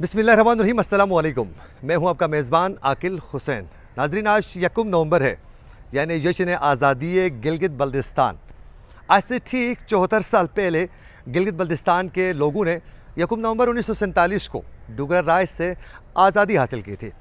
बिस्मिल्लाहिर्रहमानिर्रहीम, अस्सलाम वालेकुम। मैं हूं आपका मेज़बान आकिल हुसैन। नाज़रीन, आज 1 नवंबर है, यानी जश्न आज़ादी गिलगित बल्तिस्तान। आज से ठीक 74 साल पहले गिलगित बल्तिस्तान के लोगों ने 1 नवंबर 1947 को डोगरा राज से आज़ादी हासिल की थी।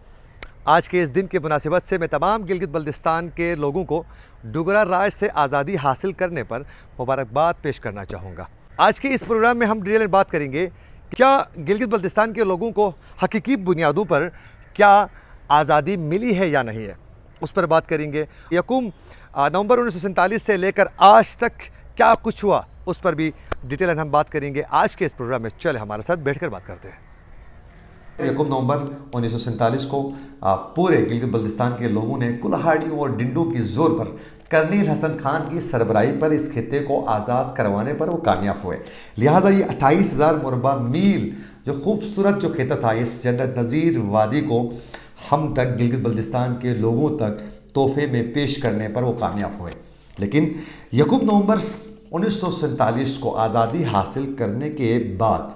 आज के इस दिन की मुनासिबत से मैं तमाम गिलगित बल्तिस्तान के लोगों को डोगरा राज से आज़ादी हासिल करने पर मुबारकबाद पेश करना चाहूँगा। आज के इस प्रोग्राम में हम डिटेल में बात करेंगे क्या गिलगित बल्तिस्तान के लोगों को हकीकी बुनियादों पर क्या आज़ादी मिली है या नहीं है, उस पर बात करेंगे। 1 नवंबर 1947 से लेकर आज तक क्या कुछ हुआ, उस पर भी डिटेल हम बात करेंगे आज के इस प्रोग्राम में। चले हमारे साथ बैठकर बात करते हैं। 1 नवंबर 1947 को पूरे गिलगित बल्तिस्तान के लोगों ने कुल्हाड़ियों और डिंडों की जोर पर कर्नल हसन खान की सरबराही पर इस खित्ते को आज़ाद करवाने पर वो कामयाब हुए। लिहाजा ये 28,000 मुरबा मील जो खूबसूरत जो खित्ता था, इस जन्नत नज़ीर वादी को हम तक गिलगित बल्तिस्तान के लोगों तक तोहफे में पेश करने पर वो कामयाब हुए। लेकिन 1 नवंबर 1947 को आज़ादी हासिल करने के बाद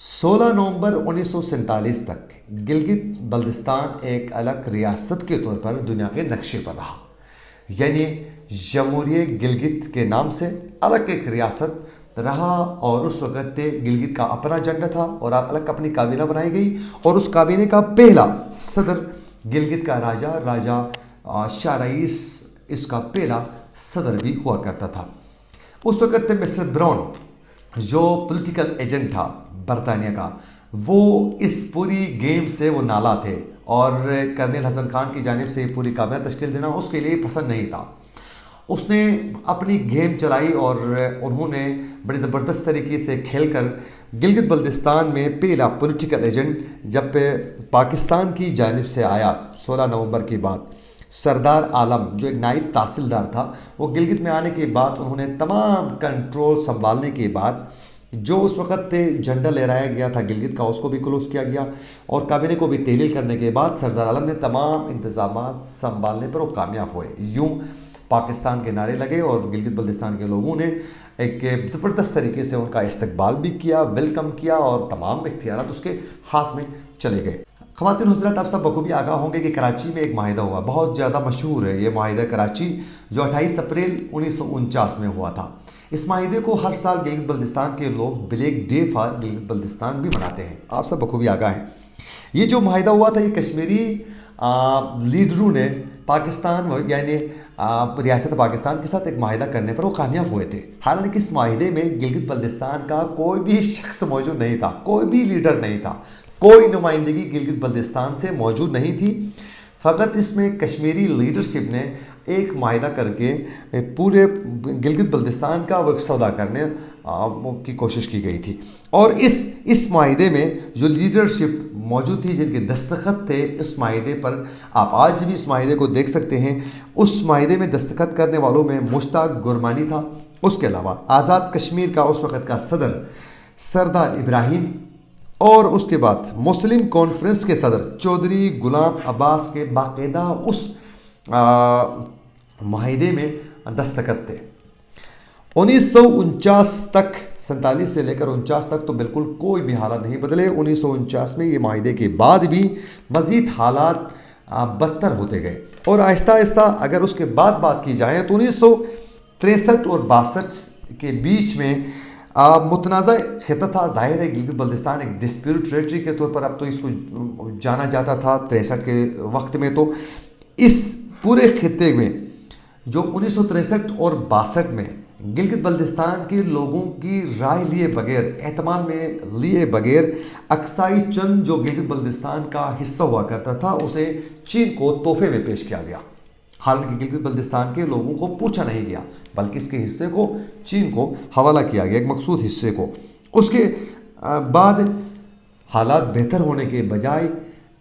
16 नवंबर 1947 तक गिलगित बल्तिस्तान एक अलग रियासत के तौर पर दुनिया के नक्शे पर रहा, यानी जमहूरिया गिलगित के नाम से अलग एक रियासत रहा। और उस वक़्त गिलगित का अपना एजेंडा था और अलग अपनी काबीना बनाई गई, और उस काबीने का पहला सदर गिलगित का राजा शाह रईस इसका पहला सदर भी हुआ करता था। उस वक़्त मिस्टर ब्राउन जो पॉलिटिकल एजेंट था बरतानिया का, वो इस पूरी गेम से वो नाला थे और कर्नल हसन खान की जानिब से पूरी काबीना तश्कील देना उसके लिए पसंद नहीं था। उसने अपनी गेम चलाई और उन्होंने बड़ी ज़बरदस्त तरीके से खेलकर गिलगित बल्तिस्तान में पहला पॉलिटिकल एजेंट जब पाकिस्तान की जानिब से आया 16 नवंबर के बाद, सरदार आलम जो एक नायब तहसीलदार था, वो गिलगित में आने के बाद उन्होंने तमाम कंट्रोल संभालने के बाद जो उस वक़्त झंडा लहराया गया था गिलगित का, उसको भी क्लोज़ किया गया और काबीने को भी तहलील करने के बाद सरदार आलम ने तमाम इंतज़ामात संभालने पर वो कामयाब हुए। यूँ पाकिस्तान के नारे लगे और गिलगित बल्तिस्तान के लोगों ने एक ज़बरदस्त तरीके से उनका इस्तकबाल भी किया, वेलकम किया और तमाम इख्तियारात उसके हाथ में चले गए। ख़वातीन हज़रात, आप सब बखूबी आगाह होंगे कि कराची में एक माहिदा हुआ, बहुत ज़्यादा मशहूर है ये माहिदा कराची, जो 28 अप्रैल 1949 में हुआ था। इस माहिदे को हर साल गिलगित बल्तिस्तान के लोग black day for Gilgit Baltistan भी मनाते हैं। आप सब बखूबी आगाह हैं। ये जो माहिदा हुआ था, ये कश्मीरी लीडरों ने पाकिस्तान यानी रियासत पाकिस्तान के साथ एक माहिदा करने पर वो कामयाब हुए थे। हालांकि इस माहिदे में गिलगित बल्तिस्तान का कोई भी शख्स मौजूद नहीं था, कोई भी लीडर नहीं था, कोई नुमाइंदगी गिलगित बल्तिस्तान से मौजूद नहीं थी। फ़कत इसमें कश्मीरी लीडरशिप ने एक माहिदा करके पूरे गिलगित बल्तिस्तान का वो सौदा करने की कोशिश की गई थी। और इस माहिदे में जो लीडरशिप मौजूद थी, जिनके दस्तखत थे इस माहिदे पर, आप आज भी इस माहिदे को देख सकते हैं। उस माहिदे में दस्तखत करने वालों में मुश्ताक गुरमानी था। उसके अलावा आज़ाद कश्मीर का उस वक़्त का सदर सरदार इब्राहिम, और उसके बाद मुस्लिम कॉन्फ्रेंस के सदर चौधरी गुलाम अब्बास के बाकायदा उस माहिदे में दस्तखत थे। 1949 तक, 47 से लेकर 49 तक तो बिल्कुल कोई भी हालात नहीं बदले। 1949 में ये माहिदे के बाद भी मज़ीद हालात बदतर होते गए और आहिस्ता आहिस्ता अगर उसके बाद बात की जाए तो 1963 और 62 के बीच में मुतनाज़ा खित्ता था। ज़ाहिर है गिलगित बल्तिस्तान एक डिस्प्यूट टेरिटरी के तौर पर अब तो इसको जाना जाता था। 63 के वक्त में तो इस पूरे खित्ते में जो 1963 और 62 में गिलगित बल्तिस्तान के लोगों की राय लिए बगैर, एहतमाम में लिए बगैर, अक्साई चंद जो गिलगित बल्तिस्तान का हिस्सा हुआ करता था, उसे चीन को तोहफे में पेश किया गया। हालांकि गिलगित बल्तिस्तान के लोगों को पूछा नहीं गया, बल्कि इसके हिस्से को चीन को हवाला किया गया, एक मखसूस हिस्से को। उसके बाद हालात बेहतर होने के बजाय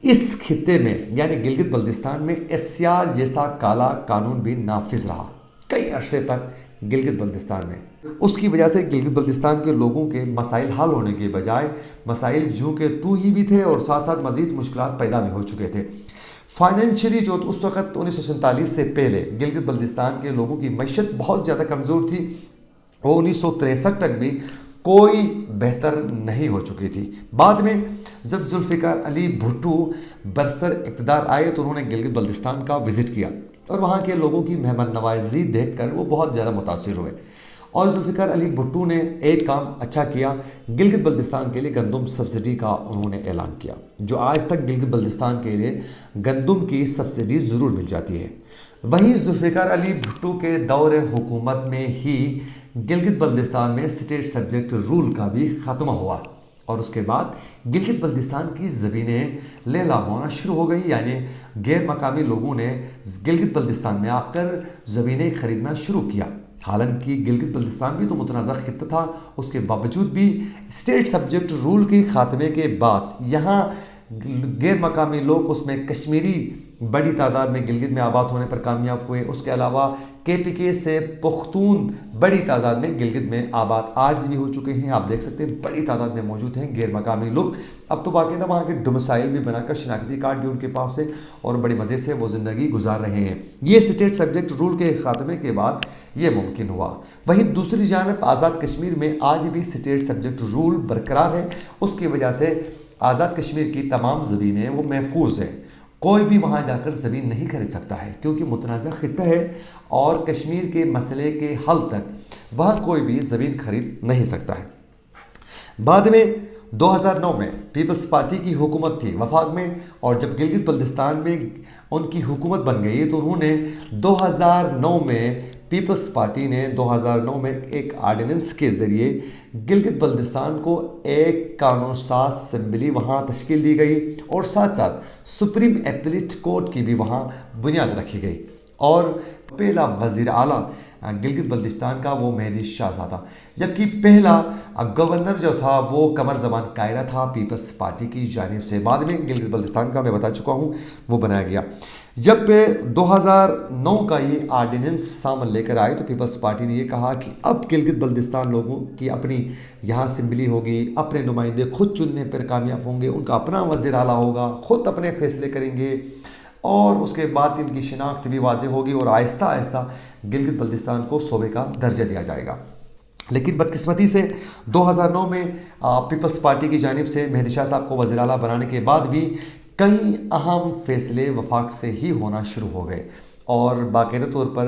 इस खित्ते में यानी गिलगित बल्तिस्तान में FCR जैसा काला कानून भी नाफिज रहा कई अरसे तक गिलगित बल्तिस्तान में। उसकी वजह से गिलगित बल्तिस्तान के लोगों के मसाइल हल होने के बजाय मसाइल जूं के तू ही भी थे और साथ साथ मज़ीद मुश्किलात पैदा भी हो चुके थे। फाइनेंशियली जो उस वक़्त 1947 से पहले गिलगित बल्तिस्तान के लोगों की मैशत बहुत ज़्यादा कमज़ोर थी, वो 1963 तक भी कोई बेहतर नहीं हो चुकी थी। बाद में जब जुल्फ़िकार अली भुट्टो बरसर इक़्तिदार आए तो उन्होंने गिलगित बल्तिस्तान का विज़िट किया और वहाँ के लोगों की मेहमान नवाजी देखकर वो बहुत ज़्यादा मुतासिर हुए। और जुल्फ़िकार अली भुट्टो ने एक काम अच्छा किया, गिलगित बल्तिस्तान के लिए गंदम सब्सिडी का उन्होंने ऐलान किया। जो आज तक गिलगित बल्तिस्तान के लिए गंदम की सब्सिडी ज़रूर मिल जाती है। वहीं जुल्फ़िकार अली भुट्टो के दौरे हुकूमत में ही गिलगित बल्तिस्तान में स्टेट सब्जेक्ट रूल का भी ख़त्म हुआ और उसके बाद गिलगित बल्तिस्तान की ज़मीनें लेला होना शुरू हो गई, यानी गैर मकामी लोगों ने गिलगित बल्तिस्तान में आकर ज़मीनें खरीदना शुरू किया। हालांकि गिलगित बल्तिस्तान भी तो मुतनाज़ा खित्ता था, उसके बावजूद भी स्टेट सब्जेक्ट रूल के ख़ात्मे के बाद यहाँ गैर मकामी लोग, उसमें कश्मीरी बड़ी तादाद में गिलगित में आबाद होने पर कामयाब हुए। उसके अलावा KPK से पख्तून बड़ी तादाद में गिलगित में आबाद आज भी हो चुके हैं। आप देख सकते हैं बड़ी तादाद में मौजूद हैं गैर मकामी लोग। अब तो बाकायदा वहाँ के डोमिसाइल भी बनाकर शनाख्ती कार्ड भी उनके पास है और बड़ी मज़े से वो ज़िंदगी गुजार रहे हैं। ये स्टेट सब्जेक्ट रूल के ख़ात्मे के बाद ये मुमकिन हुआ। वहीं दूसरी जानब आज़ाद कश्मीर में आज भी स्टेट सब्जेक्ट रूल बरकरार है। उसकी वजह से आज़ाद कश्मीर की तमाम ज़मीनें वो महफूज हैं। कोई भी वहाँ जाकर ज़मीन नहीं खरीद सकता है क्योंकि मुतनाज़ा खित्ता है और कश्मीर के मसले के हल तक वहाँ कोई भी ज़मीन खरीद नहीं सकता है। बाद में 2009 में पीपल्स पार्टी की हुकूमत थी वफाक में, और जब गिलगित बल्तिस्तान में उनकी हुकूमत बन गई तो उन्होंने 2009 में पीपल्स पार्टी ने 2009 में एक आर्डिनेंस के ज़रिए गिलगित बल्तिस्तान को एक कानून साज असम्बली वहाँ तश्कील दी गई और साथ साथ सुप्रीम एपीलेट कोर्ट की भी वहाँ बुनियाद रखी गई। और पहला वज़ीर आला गिलगित बल्तिस्तान का वो मेहदी शहज़ादा, जबकि पहला गवर्नर जो था वो कमर ज़मान कायरा था पीपल्स पार्टी की जानिब से। बाद में गिलगित बल्तिस्तान का मैं बता चुका हूँ वो बनाया गया। जब 2009 का ये आर्डिनेंस सामने लेकर आए तो पीपल्स पार्टी ने ये कहा कि अब गिलगित बल्तिस्तान लोगों की अपनी यहाँ असेंबली होगी, अपने नुमाइंदे खुद चुनने पर कामयाब होंगे, उनका अपना वज़ीर आला होगा, खुद अपने फैसले करेंगे और उसके बाद इनकी शिनाख्त भी वाज़ेह होगी और आहिस्ता आहिस्ता गिलगित बल्तिस्तान को सूबे का दर्जा दिया जाएगा। लेकिन बदकिस्मती से 2009 में पीपल्स पार्टी की जानिब से मेहदी शाह साहब को वज़ीर आला बनाने के बाद भी कई अहम फैसले वफाक से ही होना शुरू हो गए और बाकायदा तौर पर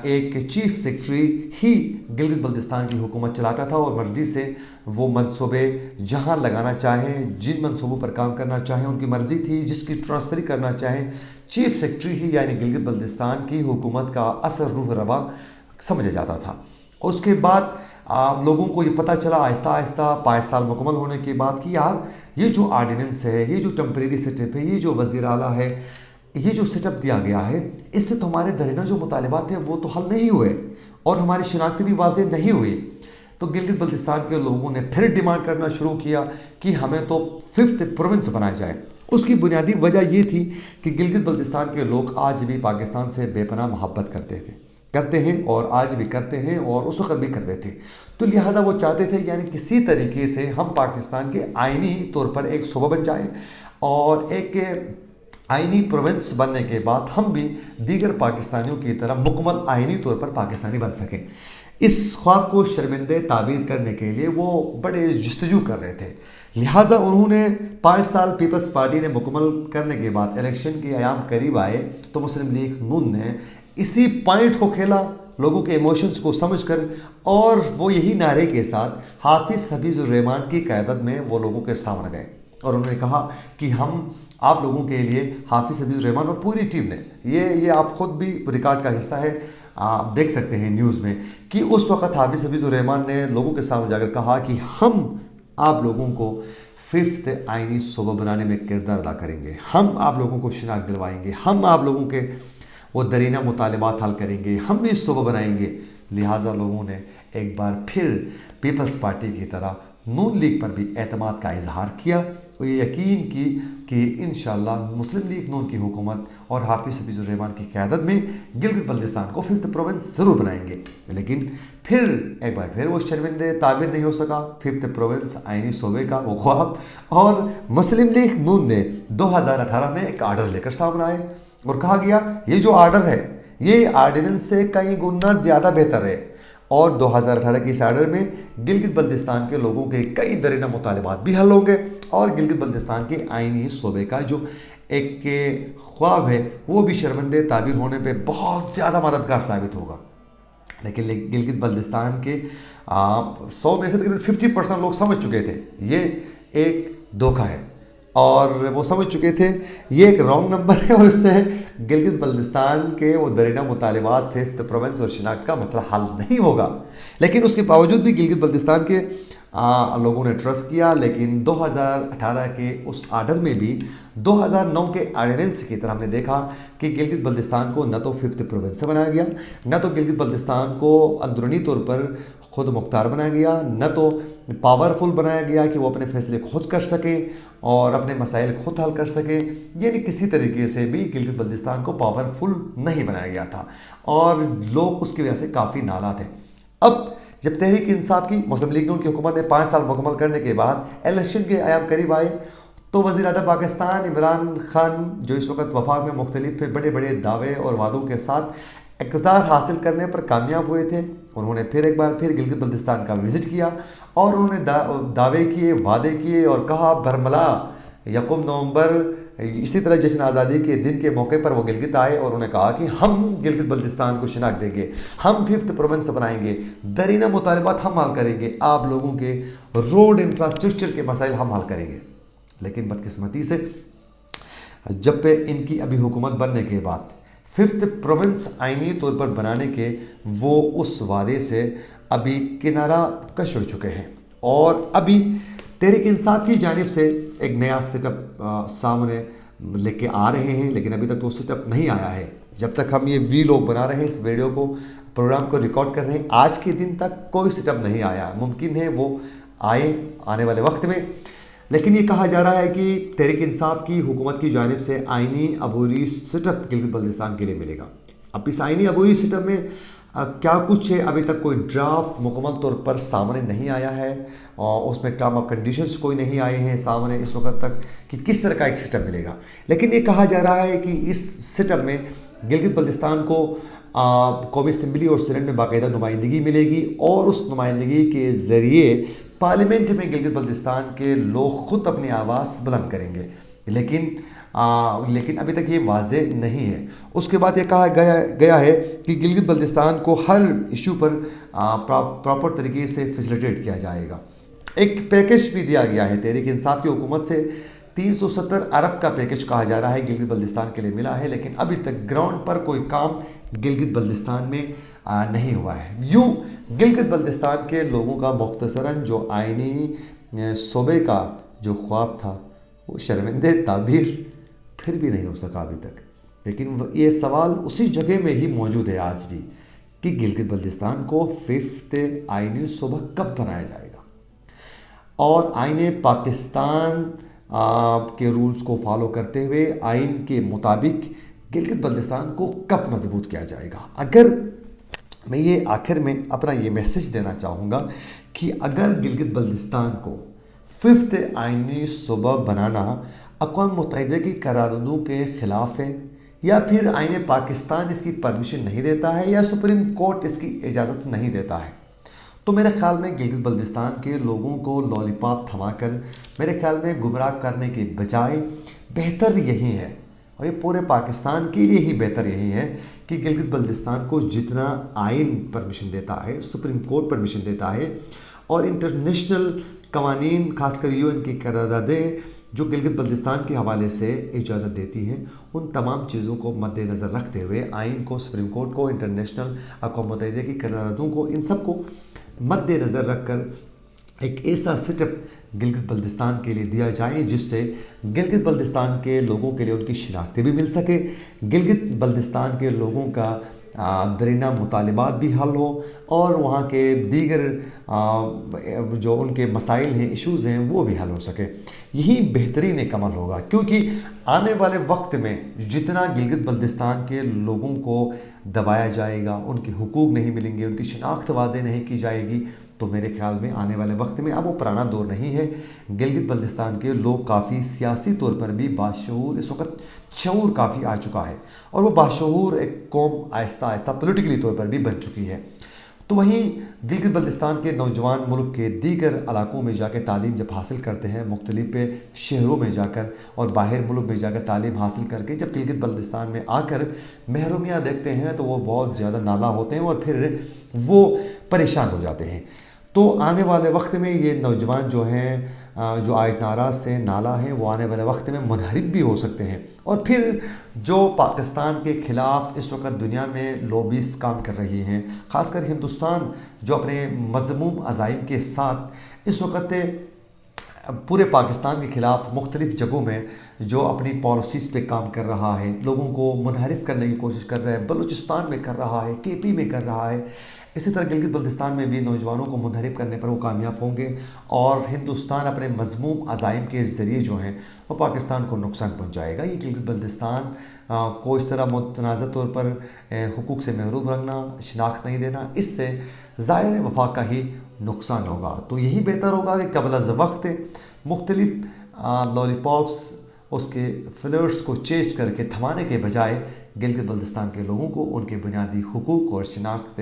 एक चीफ सेक्रेटरी ही गिलगित बल्तिस्तान की हुकूमत चलाता था और मर्ज़ी से वो मंसूबे जहां लगाना चाहें, जिन मंसूबों पर काम करना चाहें उनकी मर्ज़ी थी, जिसकी ट्रांसफ़री करना चाहें चीफ सेक्रेटरी ही यानी गिलगित बल्तिस्तान की हुकूमत का असर रूह रवा समझा जाता था। उसके बाद लोगों को ये पता चला आहिस्ता आहिस्ता 5 साल मुकम्मल होने के बाद कि यार ये जो आर्डिनेंस है, ये जो टेम्परेरी सेटअप है, ये जो वज़ीर आला है, ये जो सेटअप दिया गया है, इससे तो हमारे दरीना जो मुतालिबात थे वो तो हल नहीं हुए और हमारी शिनाख्त भी वाज़ेह नहीं हुई। तो गिलगित बल्तिस्तान के लोगों ने फिर डिमांड करना शुरू किया कि हमें तो 5th प्रोविंस बनाया जाए। उसकी बुनियादी वजह ये थी कि गिलगित बल्तिस्तान के लोग आज भी पाकिस्तान से बेपनाह मोहब्बत करते हैं और आज भी करते हैं और उस वक़्त भी करते थे। तो लिहाजा वो चाहते थे यानी किसी तरीके से हम पाकिस्तान के आइनी तौर पर एक सूबा बन जाएं और एक आइनी प्रोविंस बनने के बाद हम भी दीगर पाकिस्तानियों की तरह मुकम्मल आइनी तौर पर पाकिस्तानी बन सकें। इस ख्वाब को शर्मिंदे ताबीर करने के लिए वो बड़े जस्तजू कर रहे थे। लिहाजा उन्होंने 5 साल पीपल्स पार्टी ने मुकम्मल करने के बाद इलेक्शन के अयाम करीब आए तो मुस्लिम लीग नून ने इसी पॉइंट को खेला, लोगों के इमोशंस को समझकर, और वो यही नारे के साथ हाफिज़ हफीज़ुर रहमान की क़यादत में वो लोगों के सामने गए और उन्होंने कहा कि हम आप लोगों के लिए हाफिज़ हफीज़ुर रहमान और पूरी टीम ने ये आप ख़ुद भी रिकॉर्ड का हिस्सा है, आप देख सकते हैं न्यूज़ में कि उस वक़्त हाफिज़ हफीज़ुर रहमान ने लोगों के सामने जाकर कहा कि हम आप लोगों को 5th आइनी सूबा बनाने में किरदार अदा करेंगे, हम आप लोगों को शिनाख्त दिलवाएंगे, हम आप लोगों के वो दरीना मुतालिबात हल करेंगे, हम भी सूबा बनाएंगे। लिहाजा लोगों ने एक बार फिर पीपल्स पार्टी की तरह नून लीग पर भी एतमाद का इजहार किया और ये यकीन की कि इंशाअल्लाह मुस्लिम लीग नून की हुकूमत और हाफिज़ हफीज़ुर रहमान की क़यादत में गिलगित बल्तिस्तान को 5th प्रोविंस ज़रूर बनाएंगे। लेकिन फिर एक बार फिर वो शर्मिंदे ताबिर नहीं हो सका 5th प्रोविंस आइनी सूबे का वो ख्वाब, और मुस्लिम लीग नून ने 2018 में एक आर्डर लेकर सामने आए और कहा गया ये जो आर्डर है ये आर्डिनेंस से कई गुना ज़्यादा बेहतर है اور 2018 کی اس آرڈر میں گلگت بلتستان کے لوگوں کے کئی درینہ مطالبات بھی حل ہوں گے اور گلگت بلتستان کے آئینی صوبے کا جو ایک خواب ہے وہ بھی شرمندے تعبیر ہونے پہ بہت زیادہ مددگار ثابت ہوگا۔ لیکن گلگت بلتستان کے 100 میں سے تقریباً 50% لوگ سمجھ چکے تھے یہ ایک دھوکہ ہے، اور وہ سمجھ چکے تھے یہ ایک رانگ نمبر ہے، اور اس سے گلگت بلتستان کے وہ درینہ مطالبات 5th پروونس اور شناخت کا مسئلہ حل نہیں ہوگا۔ لیکن اس کے باوجود بھی گلگت بلتستان کے لوگوں نے ٹرسٹ کیا، لیکن 2018 کے اس آرڈر میں بھی 2009 کے آرڈیننس کی طرح ہم نے دیکھا کہ گلگت بلتستان کو نہ تو 5th پروونس بنایا گیا، نہ تو گلگت بلتستان کو اندرونی طور پر خود مختار بنایا گیا، نہ تو پاورفل بنایا گیا کہ وہ اپنے فیصلے خود کر سکیں اور اپنے مسائل خود حل کر سکیں، یعنی کسی طریقے سے بھی گلگت بلتستان کو پاورفل نہیں بنایا گیا تھا اور لوگ اس کی وجہ سے کافی ناراض تھے۔ اب جب تحریک انصاف کی مسلم لیگ نون کی حکومت نے 5 سال مکمل کرنے کے بعد الیکشن کے ایام قریب آئے تو وزیر اعظم پاکستان عمران خان جو اس وقت وفاق میں مختلف بڑے بڑے دعوے اور وعدوں کے ساتھ اقتدار حاصل کرنے پر کامیاب ہوئے تھے، انہوں نے ایک بار پھر گلگت بلتستان کا وزٹ کیا اور انہوں نے دعوے کیے، وعدے کیے اور کہا برملا 1 نومبر اسی طرح جشن آزادی کے دن کے موقع پر وہ گلگت آئے اور انہوں نے کہا کہ ہم گلگت بلتستان کو شناخت دیں گے، ہم 5th پروونس بنائیں گے، درینہ مطالبات ہم حل کریں گے، آپ لوگوں کے روڈ انفراسٹرکچر کے مسائل ہم حل کریں گے۔ لیکن بدقسمتی سے جب پہ ان کی ابھی حکومت بننے کے بعد 5th پروونس آئینی طور پر بنانے کے وہ اس وعدے سے ابھی کنارہ کش ہو چکے ہیں، اور ابھی تحریک انصاف کی جانب سے ایک نیا سیٹ اپ سامنے لے کے آ رہے ہیں، لیکن ابھی تک وہ سیٹ اپ نہیں آیا ہے۔ جب تک ہم یہ ویلاگ بنا رہے ہیں، اس ویڈیو کو پروگرام کو ریکارڈ کر رہے ہیں، آج کے دن تک کوئی سیٹ اپ نہیں آیا، ممکن ہے وہ آنے والے وقت میں۔ لیکن یہ کہا جا رہا ہے کہ تحریک انصاف کی حکومت کی جانب سے آئینی عبوری سیٹ اپ گلگت بلتستان کے لیے ملے گا۔ اب اس آئینی عبوری سیٹ اپ میں کیا کچھ ہے، ابھی تک کوئی ڈرافٹ مکمل طور پر سامنے نہیں آیا ہے اور اس میں ٹرم آف کنڈیشنز کوئی نہیں آئے ہیں سامنے اس وقت تک کہ کس طرح کا ایک سیٹ اپ ملے گا۔ لیکن یہ کہا جا رہا ہے کہ اس سیٹ اپ میں گلگت بلتستان کو قومی اسمبلی اور سینٹ میں باقاعدہ نمائندگی ملے گی، اور اس نمائندگی کے ذریعے پارلیمنٹ میں گلگت بلتستان کے لوگ خود اپنی آواز بلند کریں گے، لیکن ابھی تک یہ واضح نہیں ہے۔ اس کے بعد یہ کہا گیا ہے کہ گلگت بلتستان کو ہر ایشو پر پراپر طریقے سے فیسیلیٹیٹ کیا جائے گا۔ ایک پیکج بھی دیا گیا ہے تحریک انصاف کی حکومت سے، 370 ارب کا پیکج کہا جا رہا ہے گلگت بلتستان کے لیے ملا ہے، لیکن ابھی تک گراؤنڈ پر کوئی کام گلگت بلتستان میں نہیں ہوا ہے۔ یوں گلگت بلتستان کے لوگوں کا مختصراً جو آئینی صوبے کا جو خواب تھا وہ شرمندہ تعبیر پھر بھی نہیں ہو سکا ابھی تک۔ لیکن یہ سوال اسی جگہ میں ہی موجود ہے آج بھی کہ گلگت بلتستان کو 5th آئینی صوبہ کب بنایا جائے گا، اور آئین پاکستان کے رولز کو فالو کرتے ہوئے آئین کے مطابق گلگت بلتستان کو کب مضبوط کیا جائے گا۔ اگر میں یہ آخر میں اپنا یہ میسج دینا چاہوں گا کہ اگر گلگت بلتستان کو 5th آئینی صوبہ بنانا اقوام متحدہ کی قراردادوں کے خلاف ہے، یا پھر آئین پاکستان اس کی پرمیشن نہیں دیتا ہے، یا سپریم کورٹ اس کی اجازت نہیں دیتا ہے، تو میرے خیال میں گلگت بلتستان کے لوگوں کو لالی پاپ تھما کر میرے خیال میں گمراہ کرنے کے بجائے بہتر یہی ہے، اور یہ پورے پاکستان کے لیے ہی بہتر یہی ہے کہ گلگت بلتستان کو جتنا آئین پرمیشن دیتا ہے، سپریم کورٹ پرمیشن دیتا ہے، اور انٹرنیشنل قوانین خاص کر UN کی قراردادیں جو گلگت بلتستان کے حوالے سے اجازت دیتی ہیں، ان تمام چیزوں کو مد نظر رکھتے ہوئے آئین کو، سپریم کورٹ کو، انٹرنیشنل اقوام متحدہ کی قراردادوں کو، ان سب کو مد نظر رکھ کر ایک ایسا سیٹ اپ گلگت بلتستان کے لیے دیا جائے جس سے گلگت بلتستان کے لوگوں کے لیے ان کی شناختیں بھی مل سکے، گلگت بلتستان کے لوگوں کا درینہ مطالبات بھی حل ہو، اور وہاں کے دیگر جو ان کے مسائل ہیں، ایشوز ہیں، وہ بھی حل ہو سکے۔ یہی بہترین ایک عمل ہوگا، کیونکہ آنے والے وقت میں جتنا گلگت بلتستان کے لوگوں کو دبایا جائے گا، ان کے حقوق نہیں ملیں گے، ان کی شناخت واضح نہیں کی جائے گی، تو میرے خیال میں آنے والے وقت میں اب وہ پرانا دور نہیں ہے۔ گلگت بلتستان کے لوگ کافی سیاسی طور پر بھی باشعور، اس وقت شعور کافی آ چکا ہے، اور وہ باشعور ایک قوم آہستہ آہستہ پولیٹیکلی طور پر بھی بن چکی ہے۔ تو وہیں گلگت بلتستان کے نوجوان ملک کے دیگر علاقوں میں جا کے تعلیم جب حاصل کرتے ہیں، مختلف شہروں میں جا کر اور باہر ملک میں جا کر تعلیم حاصل کر کے جب گلگت بلتستان میں آ کر محرومیاں دیکھتے ہیں تو وہ بہت زیادہ نالا ہوتے ہیں اور پھر وہ پریشان ہو جاتے ہیں۔ تو آنے والے وقت میں یہ نوجوان جو ہیں جو آج ناراض سے نالا ہیں، وہ آنے والے وقت میں منحرف بھی ہو سکتے ہیں، اور پھر جو پاکستان کے خلاف اس وقت دنیا میں لوبیز کام کر رہی ہیں، خاص کر ہندوستان جو اپنے مذموم عزائم کے ساتھ اس وقت پورے پاکستان کے خلاف مختلف جگہوں میں جو اپنی پالیسیز پہ کام کر رہا ہے، لوگوں کو منحرف کرنے کی کوشش کر رہا ہے، بلوچستان میں کر رہا ہے، کے پی میں کر رہا ہے، اسی طرح گلگت بلتستان میں بھی نوجوانوں کو منحرف کرنے پر وہ کامیاب ہوں گے، اور ہندوستان اپنے مذموم عزائم کے ذریعے جو ہیں وہ پاکستان کو نقصان پہنچائے گا۔ یہ گلگت بلتستان کو اس طرح متنازع طور پر حقوق سے محروم رکھنا، شناخت نہیں دینا، اس سے ظاہر وفاق کا ہی نقصان ہوگا۔ تو یہی بہتر ہوگا کہ قبل از وقت مختلف لولی پاپس اس کے فلیئرس کو چینج کر کے تھمانے کے بجائے گلگت بلتستان کے لوگوں کو ان کے بنیادی حقوق اور شناخت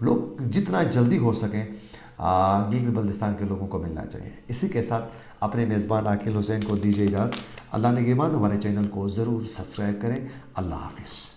لوگ جتنا جلدی ہو سکیں گلگت بلتستان کے لوگوں کو ملنا چاہیے۔ اسی کے ساتھ اپنے میزبان عاقل حسین کو دیجیے اجازت۔ اللہ نگہبان۔ ہمارے چینل کو ضرور سبسکرائب کریں۔ اللہ حافظ۔